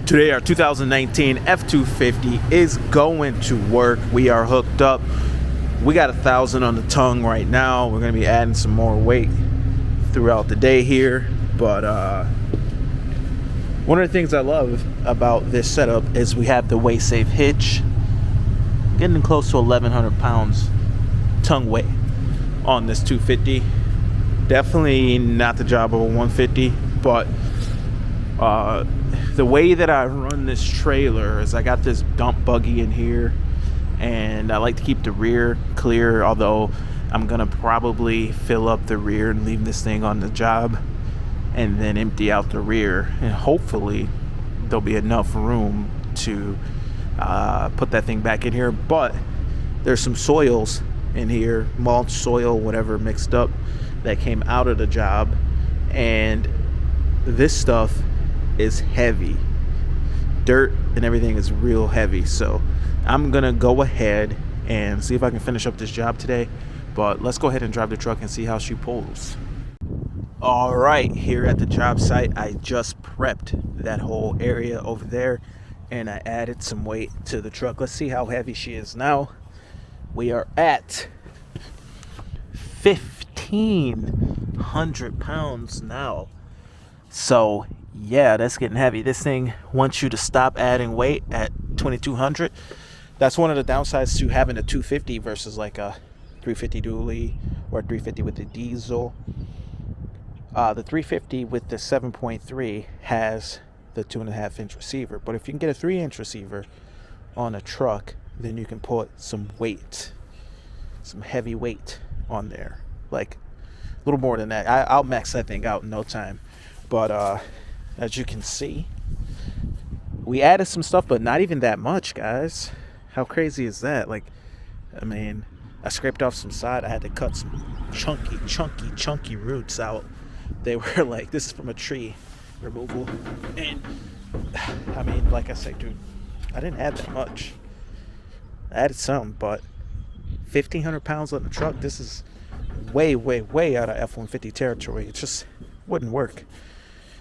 Today our 2019 F-250 is going to work. We are hooked up. We got 1,000 on the tongue right now. We're going to be adding some more weight throughout the day here. But one of the things I love about this setup is we have the weight safe hitch. Getting close to 1,100 pounds tongue weight on this 250. Definitely not the job of a 150, but the way that I run this trailer is I got this dump buggy in here, and I like to keep the rear clear, although I'm gonna probably fill up the rear and leave this thing on the job and then empty out the rear, and hopefully there'll be enough room to put that thing back in here. But there's some soils in here, mulch, soil, whatever mixed up, that came out of the job, and this stuff is heavy. Dirt and everything is real heavy. So I'm gonna go ahead and see if I can finish up this job today. But let's go ahead and drive the truck and see how she pulls. All right, here at the job site, I just prepped that whole area over there and I added some weight to the truck. Let's see how heavy she is now. We are at 1,500 pounds now. So yeah, that's getting heavy. This thing wants you to stop adding weight at 2,200. That's one of the downsides to having a 250 versus like a 350 dually or a 350 with the diesel. The 350 with the 7.3 has the 2.5 inch receiver, but if you can get a 3-inch receiver on a truck, then you can put some weight, some heavy weight on there, like a little more than that. I'll max that thing out in no time. But as you can see, we added some stuff, but not even that much, guys. How crazy is that? Like, I mean, I scraped off some side. I had to cut some chunky roots out. They were like, this is from a tree removal. And I mean, like I say, dude, I didn't add that much. I added some, but 1,500 pounds on the truck, this is way out of F-150 territory. It just wouldn't work.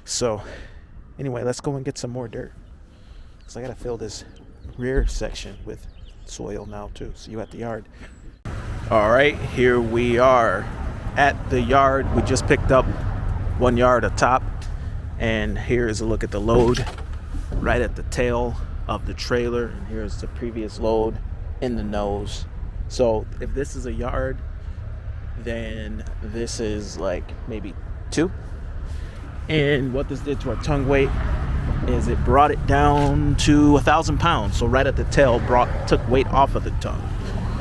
So anyway, let's go and get some more dirt, because I gotta fill this rear section with soil now too. See you at the yard. All right, here we are at the yard. We just picked up 1 yard of top, and here's a look at the load right at the tail of the trailer, and here's the previous load in the nose. So if this is a yard, then this is like maybe 2. And what this did to our tongue weight is it brought it down to 1,000 pounds. So right at the tail, took weight off of the tongue.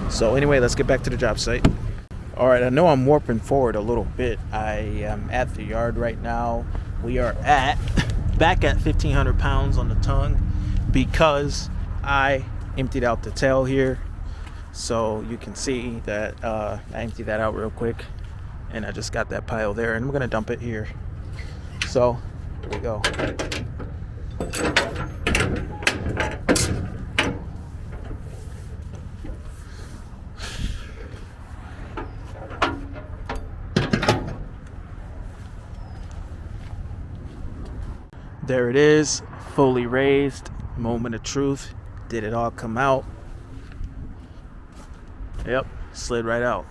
So anyway, let's get back to the job site. All right, I know I'm warping forward a little bit. I am at the yard right now. We are back at 1,500 pounds on the tongue because I emptied out the tail here. So you can see that I emptied that out real quick, and I just got that pile there, and we're gonna dump it here. So here we go. There it is, fully raised. Moment of truth. Did it all come out? Yep, slid right out.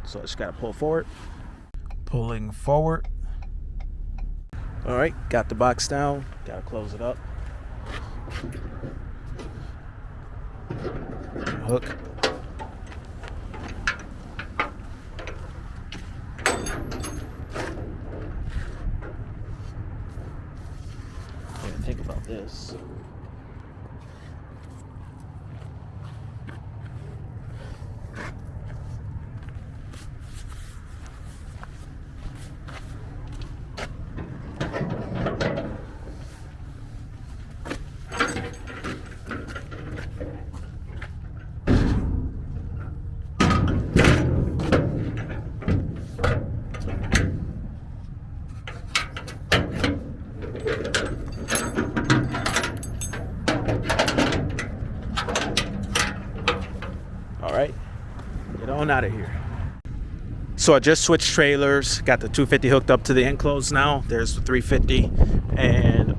So I just gotta pull forward. Pulling forward. All right, got the box down. Gotta close it up. Hook. Think about this. Get on out of here. So I just switched trailers, got the 250 hooked up to the enclosed now. There's the 350, and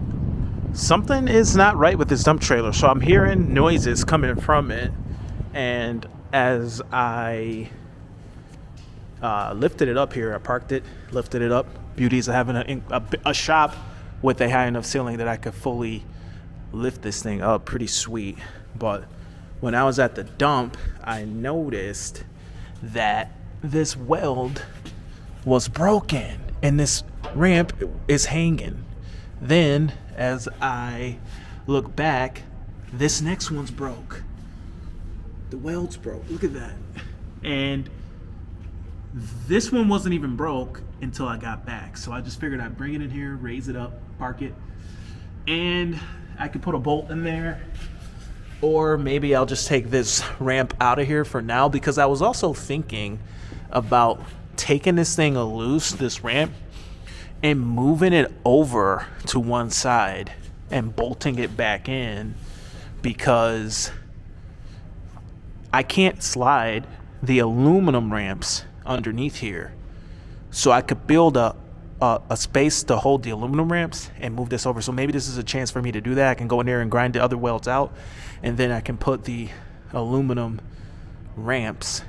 something is not right with this dump trailer. So I'm hearing noises coming from it, and as I lifted it up here, I parked it, lifted it up. Beauties of having a shop with a high enough ceiling that I could fully lift this thing up. Pretty sweet. But when I was at the dump, I noticed that this weld was broken and this ramp is hanging. Then as I look back, this next one's broke. The weld's broke. Look at that. And this one wasn't even broke until I got back. So I just figured I'd bring it in here, raise it up, park it, and I could put a bolt in there. Or maybe I'll just take this ramp out of here for now, because I was also thinking about taking this thing loose, this ramp, and moving it over to one side and bolting it back in, because I can't slide the aluminum ramps underneath here. So I could build a space to hold the aluminum ramps and move this over. So maybe this is a chance for me to do that. I can go in there and grind the other welds out, and then I can put the aluminum ramps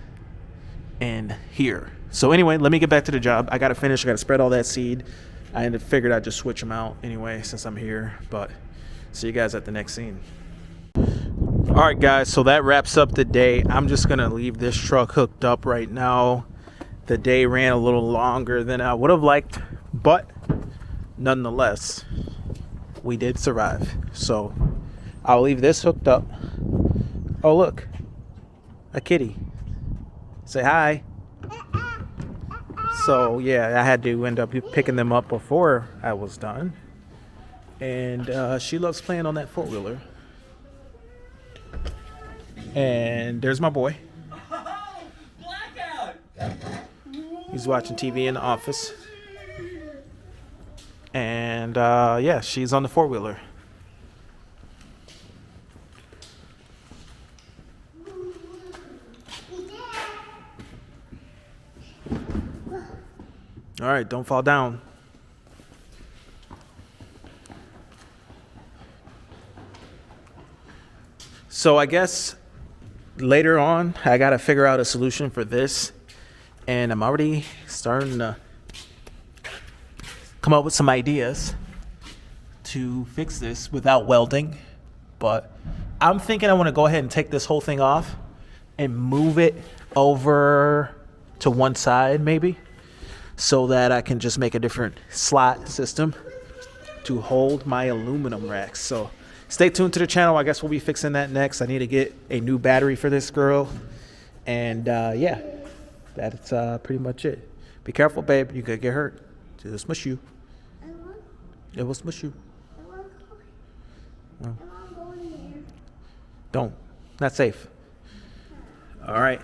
in here. So anyway, let me get back to the job. I got to finish. I got to spread all that seed. I figured I'd just switch them out anyway since I'm here. But see you guys at the next scene. All right, guys. So that wraps up the day. I'm just going to leave this truck hooked up right now. The day ran a little longer than I would have liked, but nonetheless, we did survive. So I'll leave this hooked up. Oh, look, a kitty. Say hi. So yeah, I had to end up picking them up before I was done. And she loves playing on that four-wheeler. And there's my boy. He's watching TV in the office. And yeah, she's on the four-wheeler. All right, don't fall down. So I guess later on, I got to figure out a solution for this. And I'm already starting to come up with some ideas to fix this without welding. But I'm thinking I want to go ahead and take this whole thing off and move it over to one side maybe, so that I can just make a different slot system to hold my aluminum racks. So stay tuned to the channel. I guess we'll be fixing that next. I need to get a new battery for this girl. And yeah. That's pretty much it. Be careful, babe. You could get hurt. It'll smush you. It will smush you. Well, don't. Not safe. All right.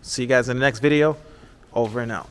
See you guys in the next video. Over and out.